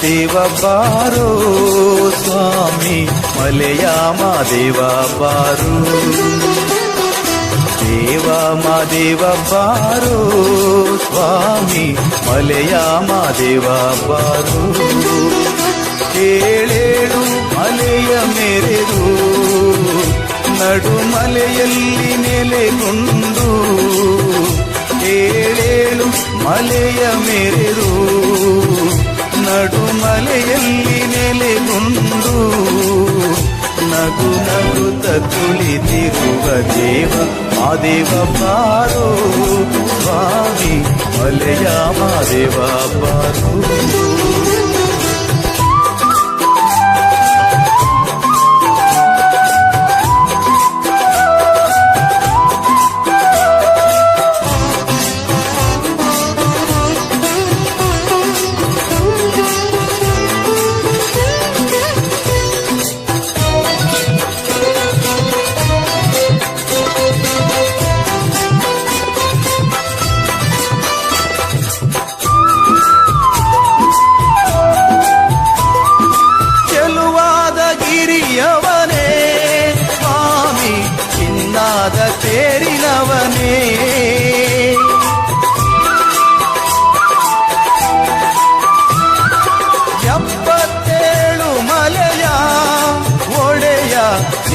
ಮಾದೇವ ಬಾರೋ ಸ್ವಾಮಿ ಮಲೆಯ ಮಾದೇವ ಬಾರೋ ದೇವ ಮಾದೇವ ಬಾರೋ ಸ್ವಾಮಿ ಮಲೆಯ ಮಾದೇವ ಬಾರೋ ಏಳೇಳು ಮಲೆಯ ಮೆರೆದು ನಡುಮಲೆಯಲ್ಲಿ ನೆಲೆಗೊಂಡು ಏಳೇಳು ಮಲೆಯ ಮೆರೆದು ನಡುಮಲೆಯಲ್ಲಿ ನೆಲೆಗೊಂಡು ನಗು ನಗುತ್ತ ಕುಳಿತಿರುವ ದೇವ ಮಾದೇವ ಬಾರೋ ಸ್ವಾಮಿ ಮಲೆಯ ಮಾದೇವ ಬಾರೋ ತೇರಿನವನೇ ಎಪ್ಪತ್ತೇಳು ಮಲೆಯ ಒಡೆಯ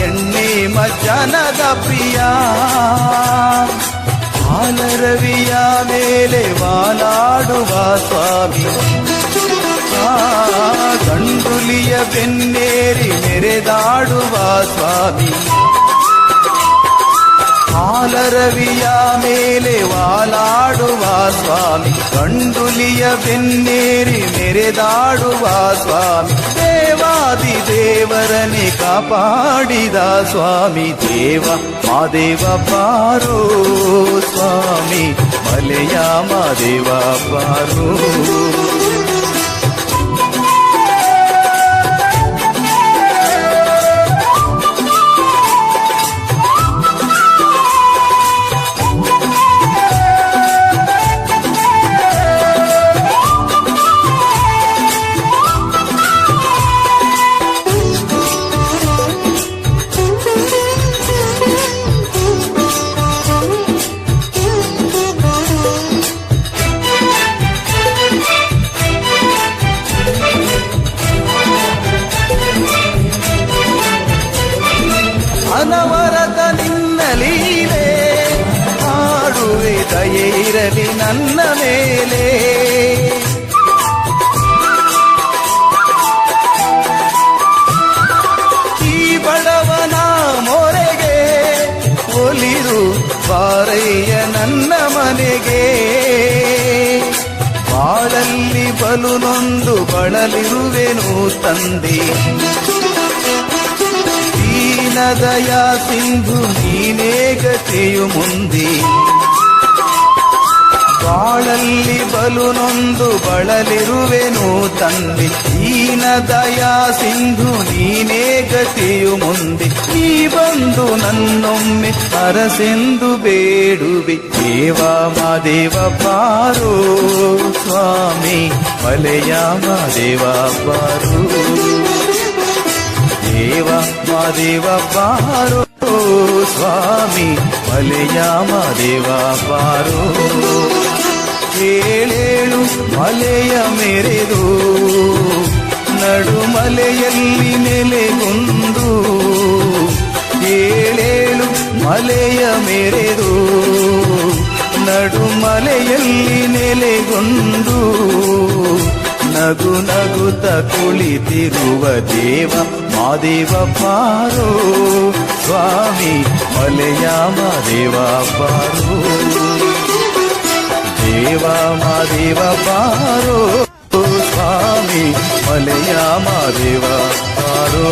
ಎಣ್ಣೆ ಮಜ್ಜನದ ಪ್ರಿಯ ಹಾಲರವಿಯ ಮೇಲೆ ವಾಲಾಡುವ ಸ್ವಾಮಿ ಗಂಡುಲಿಯ ಬೆನ್ನೇರಿ ಮೆರೆದಾಡುವ ಸ್ವಾಮಿ ಹಾಲರವಿಯ ಮೇಲೆ ವಾಲಾಡುವ ಸ್ವಾಮಿ ಗಂಡುಲಿಯ ಬೆನ್ನೇರಿ ಮೆರೆದಾಡುವ ಸ್ವಾಮಿ ದೇವಾದಿ ದೇವರನೆ ಕಾಪಾಡಿದ ಸ್ವಾಮಿ ದೇವ ಮಾದೇವ ಬಾರೋ ಸ್ವಾಮಿ ಮಲೆಯ ಮಾದೇವ ಬಾರೋ ಅನವರತ ನಿನ್ನ ಲೀಲೆ ಹಾಡುವೆ ದಯೆ ಇರಲಿ ನನ್ನ ಮೇಲೆ ಈ ಬಡವನ ಮೊರೆಗೆ ಒಲಿದು ಬಾರಯ್ಯ ನನ್ನ ಮನೆಗೆ ಬಾಳಲ್ಲಿ ಬಲು ನೊಂದು ಬಳಲಿರುವೆನು ತಂದೆ ದಯ ಸಿಂಧು ನೀನೇ ಗತಿಯು ಮುಂದೆ ಬಾಳಲ್ಲಿ ಬಲು ನೊಂದು ಬಳಲಿರುವೆನು ತಂದೆ ದೀನ ದಯಾ ಸಿಂಧು ನೀನೇ ಗತಿಯು ಮುಂದೆ ನೀ ಬಂದು ನನ್ನೊಮ್ಮೆ ಅರಸೆಂದು ಬೇಡುವೆ ದೇವ ಮಾದೇವ ಬಾರೋ ಸ್ವಾಮಿ ಮಲೆಯ ಮಾದೇವ ಬಾರೋ ದೇವ ಮಾದೇವ ಬಾರೋ ಸ್ವಾಮಿ ಮಲೆಯ ಮಾದೇವ ಬಾರೋ ಏಳೇಳು ಮಲೆಯ ಮೆರೆದು ನಡುಮಲೆಯಲ್ಲಿ ನೆಲೆಗೊಂಡು ಏಳೇಳು ಮಲೆಯ ಮೆರೆದು ನಡುಮಲೆಯಲ್ಲಿ ನೆಲೆಗೊಂಡು ನಗು ನಗುತ್ತ ಕುಳಿತಿರುವ ದೇವ ಮಾದೇವ ಬಾರೋ ಸ್ವಾಮಿ ಮಲೆಯ ಮಾದೇವ ಬಾರೋ ದೇವ ಮಾದೇವ ಬಾರೋ ಸ್ವಾಮಿ ಮಲೆಯ ಮಾದೇವ ಬಾರೋ